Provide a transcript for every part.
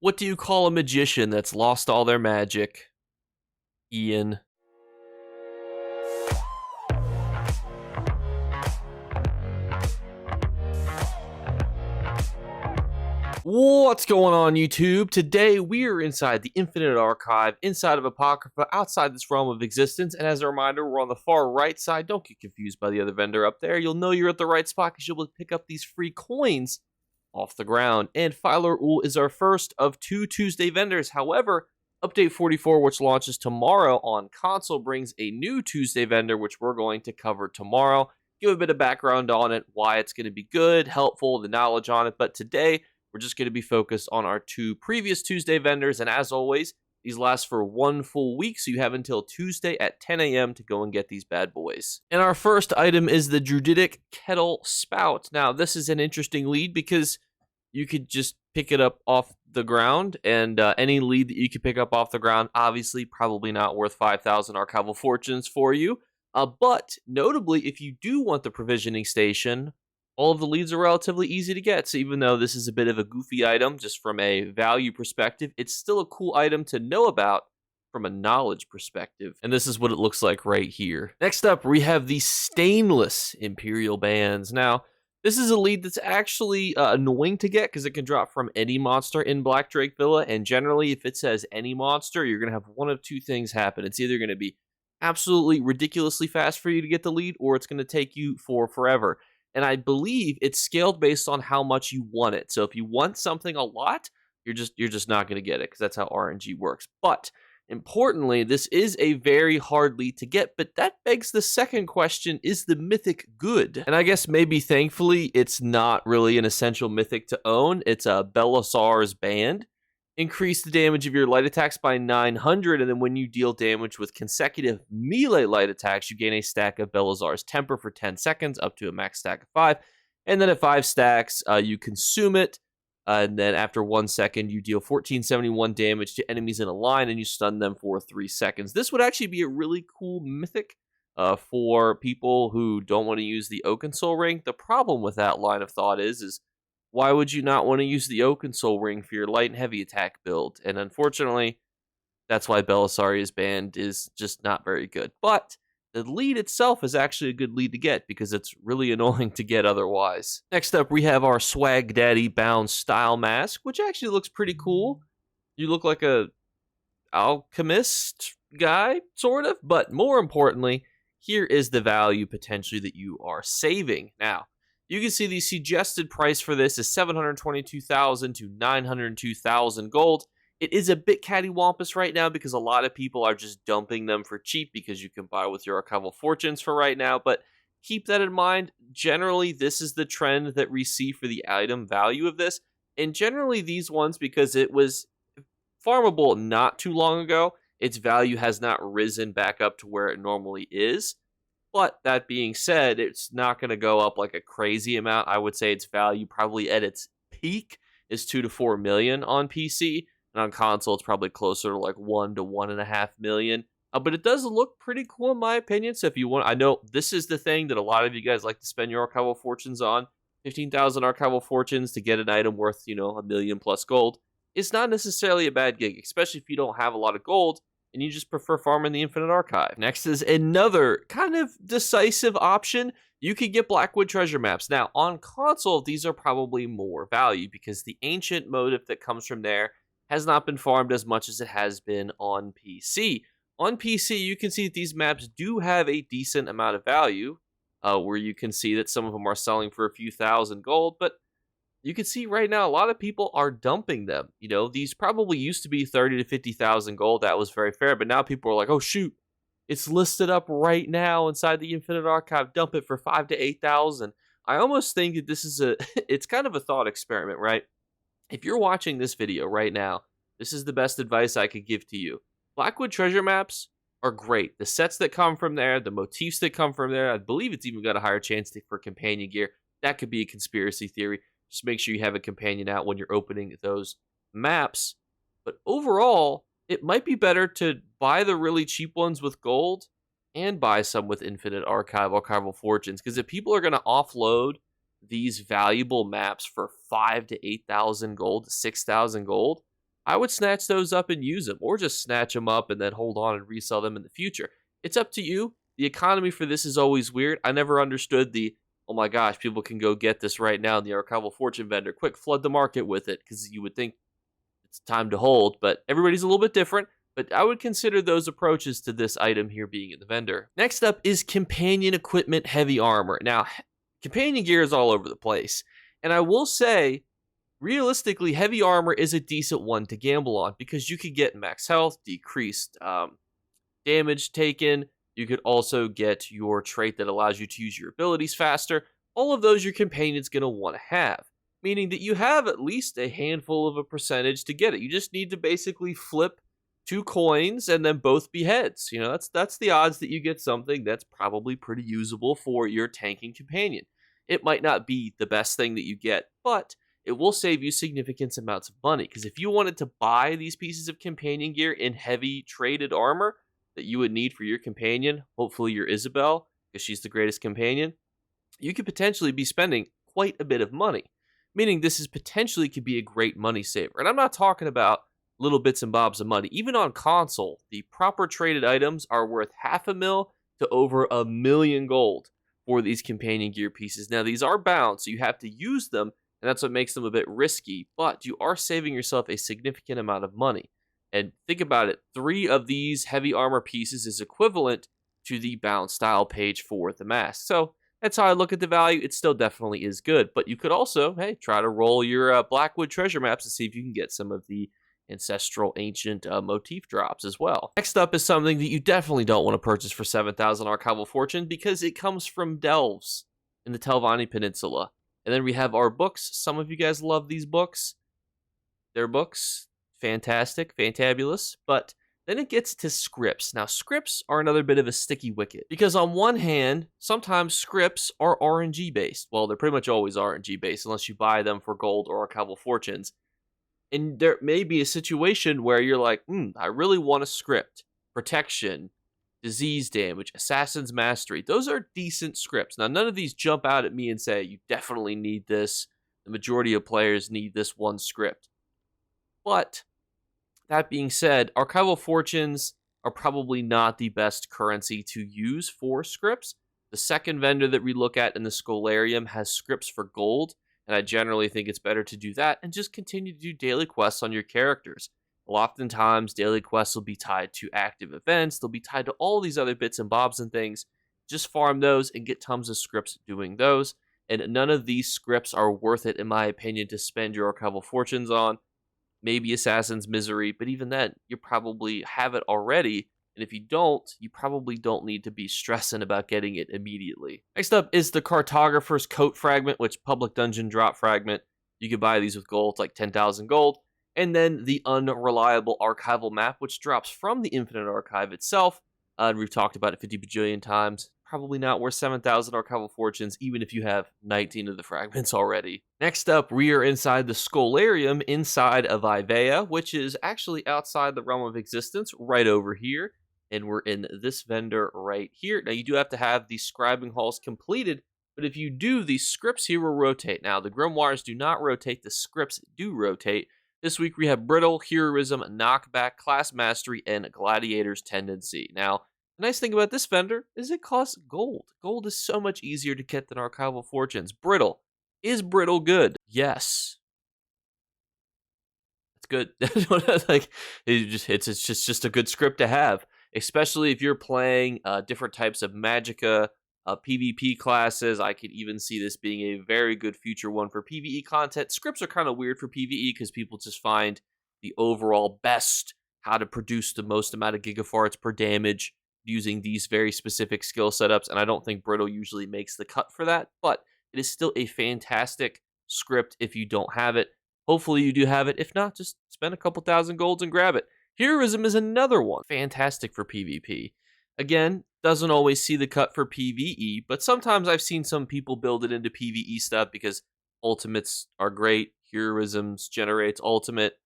What do you call a magician that's lost all their magic? Ian. What's going on, YouTube? Today we are inside the Infinite Archive, inside of Apocrypha, outside this realm of existence, and as a reminder, we're on the far right side. Don't get confused by the other vendor up there. You'll know you're at the right spot because you'll be able to pick up these free coins off the ground. And Filer Ul is our first of 2 Tuesday vendors. However, Update 44, which launches tomorrow on console, brings a new Tuesday vendor, which we're going to cover tomorrow. Give a bit of background on it, why it's going to be good, helpful, the knowledge on it. But today, we're just going to be focused on our 2 previous Tuesday vendors, and as always, these last for 1 full week, so you have until Tuesday at 10 a.m. to go and get these bad boys. And our first item is the Judic Kettle Spout. Now, this is an interesting lead because you could just pick it up off the ground, and any lead that you could pick up off the ground, obviously, probably not worth 5,000 archival fortunes for you. But notably, if you do want the provisioning station, all of the leads are relatively easy to get, so even though this is a bit of a goofy item just from a value perspective, it's still a cool item to know about from a knowledge perspective. And this is what it looks like right here. Next up, we have the stainless Imperial bands. Now, this is a lead that's actually annoying to get because it can drop from any monster in Black Drake Villa, and generally, if it says any monster, you're going to have one of two things happen. It's either going to be absolutely ridiculously fast for you to get the lead, or it's going to take you for forever. And I believe it's scaled based on how much you want it. So if you want something a lot, you're just not going to get it because that's how RNG works. But importantly, this is a very hard lead to get. But that begs the second question: is the mythic good? And I guess maybe thankfully it's not really an essential mythic to own. It's a Belisar's Band. Increase the damage of your light attacks by 900, and then when you deal damage with consecutive melee light attacks, you gain a stack of Belisar's Temper for 10 seconds, up to a max stack of 5. And then at 5 stacks, you consume it, and then after 1 second, you deal 1471 damage to enemies in a line, and you stun them for 3 seconds. This would actually be a really cool mythic for people who don't want to use the Oakensoul Ring. The problem with that line of thought is why would you not want to use the Oakensoul Ring for your light and heavy attack build? And unfortunately, that's why Belisarius Band is just not very good. But the lead itself is actually a good lead to get because it's really annoying to get otherwise. Next up, we have our Swag Daddy Bound Style Mask, which actually looks pretty cool. You look like a alchemist guy, sort of. But more importantly, here is the value potentially that you are saving. Now, you can see the suggested price for this is 722,000 to 902,000 gold. It is a bit cattywampus right now because a lot of people are just dumping them for cheap because you can buy with your archival fortunes for right now. But keep that in mind. Generally, this is the trend that we see for the item value of this. And generally, these ones, because it was farmable not too long ago, its value has not risen back up to where it normally is. But that being said, it's not going to go up like a crazy amount. I would say its value probably at its peak is 2 to 4 million on PC. And on console, it's probably closer to like 1 to 1.5 million. But it does look pretty cool in my opinion. So if you want, I know this is the thing that a lot of you guys like to spend your archival fortunes on. 15,000 archival fortunes to get an item worth, a million plus gold. It's not necessarily a bad gig, especially if you don't have a lot of gold and you just prefer farming the Infinite Archive. Next is another kind of decisive option. You could get Blackwood treasure maps. Now, on console, these are probably more value because the ancient motive that comes from there has not been farmed as much as it has been on PC. On PC, you can see that these maps do have a decent amount of value, where you can see that some of them are selling for a few thousand gold, but you can see right now a lot of people are dumping them. These probably used to be 30 to 50,000 gold. That was very fair, but now people are like, oh shoot, it's listed up right now inside the Infinite Archive. Dump it for 5 to 8,000. I almost think that this is it's kind of a thought experiment, right? If you're watching this video right now, this is the best advice I could give to you. Blackwood treasure maps are great. The sets that come from there, the motifs that come from there, I believe it's even got a higher chance for companion gear. That could be a conspiracy theory. Just make sure you have a companion out when you're opening those maps. But overall, it might be better to buy the really cheap ones with gold and buy some with Infinite Archival Fortunes. Because if people are going to offload these valuable maps for 5 to 8,000 gold, 6,000 gold, I would snatch those up and use them, or just snatch them up and then hold on and resell them in the future. It's up to you. The economy for this is always weird. I never understood the, oh my gosh, people can go get this right now in the archival fortune vendor. Quick, flood the market with it, because you would think it's time to hold, but everybody's a little bit different. But I would consider those approaches to this item here being in the vendor. Next up is companion equipment heavy armor. Now, companion gear is all over the place. And I will say, realistically, heavy armor is a decent one to gamble on, because you could get max health, decreased damage taken. You could also get your trait that allows you to use your abilities faster. All of those your companion's going to want to have, meaning that you have at least a handful of a percentage to get it. You just need to basically flip 2 coins and then both be heads. You know, that's the odds that you get something that's probably pretty usable for your tanking companion. It might not be the best thing that you get, but it will save you significant amounts of money, because if you wanted to buy these pieces of companion gear in heavy traded armor that you would need for your companion, hopefully your Isabel, because she's the greatest companion, you could potentially be spending quite a bit of money, meaning this is potentially could be a great money saver. And I'm not talking about little bits and bobs of money. Even on console, the proper traded items are worth $500,000 to over $1 million gold for these companion gear pieces. Now, these are bound, so you have to use them, and that's what makes them a bit risky, but you are saving yourself a significant amount of money. And think about it, 3 of these heavy armor pieces is equivalent to the bound style page for the mask. So that's how I look at the value. It still definitely is good, but you could also, hey, try to roll your Blackwood treasure maps to see if you can get some of the ancestral ancient motif drops as well. Next up is something that you definitely don't want to purchase for 7,000 archival fortune, because it comes from delves in the Telvanni Peninsula. And then we have our books. Some of you guys love these books. They're books, fantastic, fantabulous, but then it gets to scripts. Now, scripts are another bit of a sticky wicket, because on one hand, sometimes scripts are RNG based. Well, they're pretty much always RNG based unless you buy them for gold or archival fortunes. And there may be a situation where you're like, I really want a script. Protection, disease damage, assassin's mastery. Those are decent scripts. Now, none of these jump out at me and say, you definitely need this. The majority of players need this one script. But that being said, archival fortunes are probably not the best currency to use for scripts. The second vendor that we look at in the Scarium has scripts for gold, and I generally think it's better to do that and just continue to do daily quests on your characters. Well, oftentimes, daily quests will be tied to active events. They'll be tied to all these other bits and bobs and things. Just farm those and get tons of scripts doing those. And none of these scripts are worth it, in my opinion, to spend your archival fortunes on. Maybe Assassin's Misery, but even then, you probably have it already. And if you don't, you probably don't need to be stressing about getting it immediately. Next up is the Cartographer's Coat Fragment, which public dungeon drop fragment. You can buy these with gold, it's like 10,000 gold. And then the Unreliable Archival Map, which drops from the Infinite Archive itself. And we've talked about it 50 bajillion times. Probably not worth 7,000 archival fortunes, even if you have 19 of the fragments already. Next up, we are inside the Scarium inside of Ivea, which is actually outside the realm of existence, right over here. And we're in this vendor right here. Now, you do have to have the scribing halls completed, but if you do, the scripts here will rotate. Now, the grimoires do not rotate, the scripts do rotate. This week we have Brittle, Heroism, Knockback, Class Mastery, and Gladiators Tenacity. Now, the nice thing about this vendor is it costs gold. Gold is so much easier to get than archival fortunes. Brittle. Is Brittle good? Yes. It's good. Like, it's just a good script to have, especially if you're playing different types of Magicka, PvP classes. I could even see this being a very good future one for PvE content. Scripts are kind of weird for PvE because people just find the overall best, how to produce the most amount of gigafarts per damage using these very specific skill setups, and I don't think Brittle usually makes the cut for that, but it is still a fantastic script if you don't have it. Hopefully you do have it. If not, just spend a couple thousand golds and grab it. Heroism is another one. Fantastic for PvP. Again, doesn't always see the cut for PvE, but sometimes I've seen some people build it into PvE stuff because ultimates are great. Heroisms generates ultimate.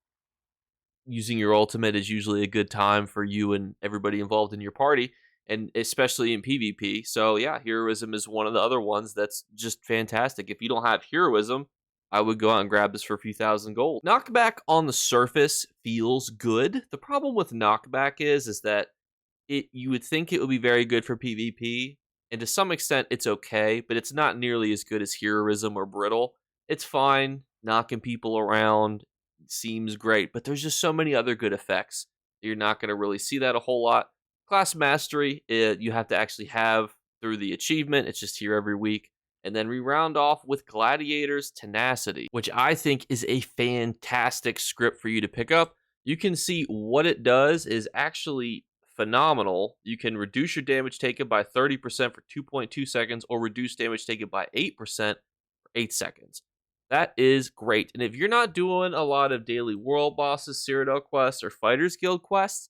Using your ultimate is usually a good time for you and everybody involved in your party, and especially in PvP. So yeah, Heroism is one of the other ones that's just fantastic. If you don't have Heroism, I would go out and grab this for a few thousand gold. Knockback on the surface feels good. The problem with knockback is that you would think it would be very good for PvP, and to some extent it's okay, but it's not nearly as good as heroism or brittle. It's fine, knocking people around seems great, but there's just so many other good effects. You're not going to really see that a whole lot. Class mastery, you have to actually have through the achievement. It's just here every week. And then we round off with Gladiators Tenacity, which I think is a fantastic script for you to pick up. You can see what it does is actually phenomenal. You can reduce your damage taken by 30% for 2.2 seconds or reduce damage taken by 8% for 8 seconds. That is great. And if you're not doing a lot of daily world bosses, Cyrodiil quests, or Fighters Guild quests,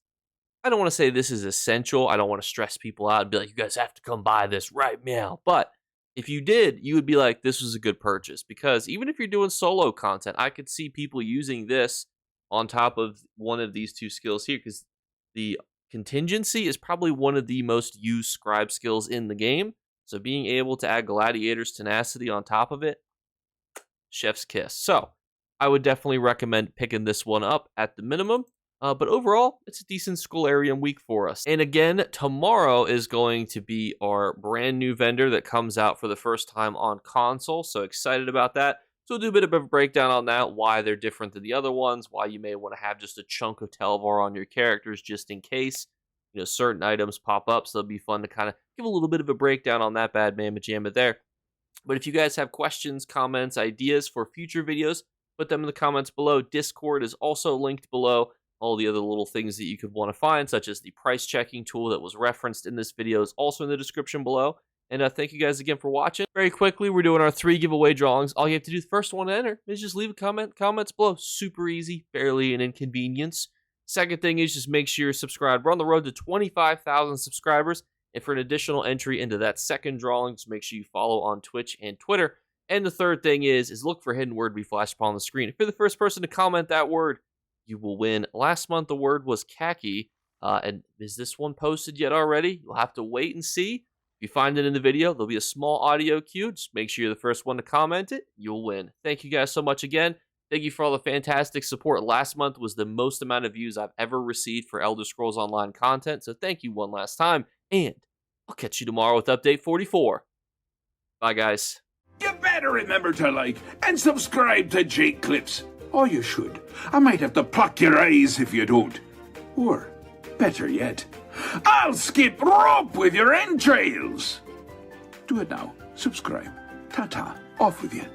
I don't want to say this is essential. I don't want to stress people out and be like, you guys have to come buy this right now. But if you did, you would be like, this was a good purchase. Because even if you're doing solo content, I could see people using this on top of one of these two skills here. Because the contingency is probably one of the most used scribe skills in the game. So being able to add Gladiators Tenacity on top of it, chef's kiss. So I would definitely recommend picking this one up at the minimum. But overall, it's a decent Scarium week for us. And again, tomorrow is going to be our brand new vendor that comes out for the first time on console. So excited about that. So we'll do a bit of a breakdown on that, why they're different than the other ones, why you may want to have just a chunk of Telvar on your characters just in case, certain items pop up. So it'll be fun to kind of give a little bit of a breakdown on that bad mamma jamma there. But if you guys have questions, comments, ideas for future videos, put them in the comments below. Discord is also linked below. All the other little things that you could want to find, such as the price checking tool that was referenced in this video, is also in the description below. And thank you guys again for watching. Very quickly, we're doing our 3 giveaway drawings. All you have to do, the first one to enter, is just leave a comment. Comments below. Super easy, barely an inconvenience. Second thing is just make sure you're subscribed. We're on the road to 25,000 subscribers. And for an additional entry into that second drawing, just make sure you follow on Twitch and Twitter. And the third thing is look for a hidden word we flash upon the screen. If you're the first person to comment that word, you will win. Last month, the word was khaki. And is this one posted yet already? You'll have to wait and see. If you find it in the video, there'll be a small audio cue. Just make sure you're the first one to comment it. You'll win. Thank you guys so much again. Thank you for all the fantastic support. Last month was the most amount of views I've ever received for Elder Scrolls Online content. So thank you one last time. And I'll catch you tomorrow with Update 44. Bye, guys. You better remember to like and subscribe to Jakeclips. Or you should. I might have to pluck your eyes if you don't. Or, better yet, I'll skip rope with your entrails. Do it now. Subscribe. Ta-ta. Off with you.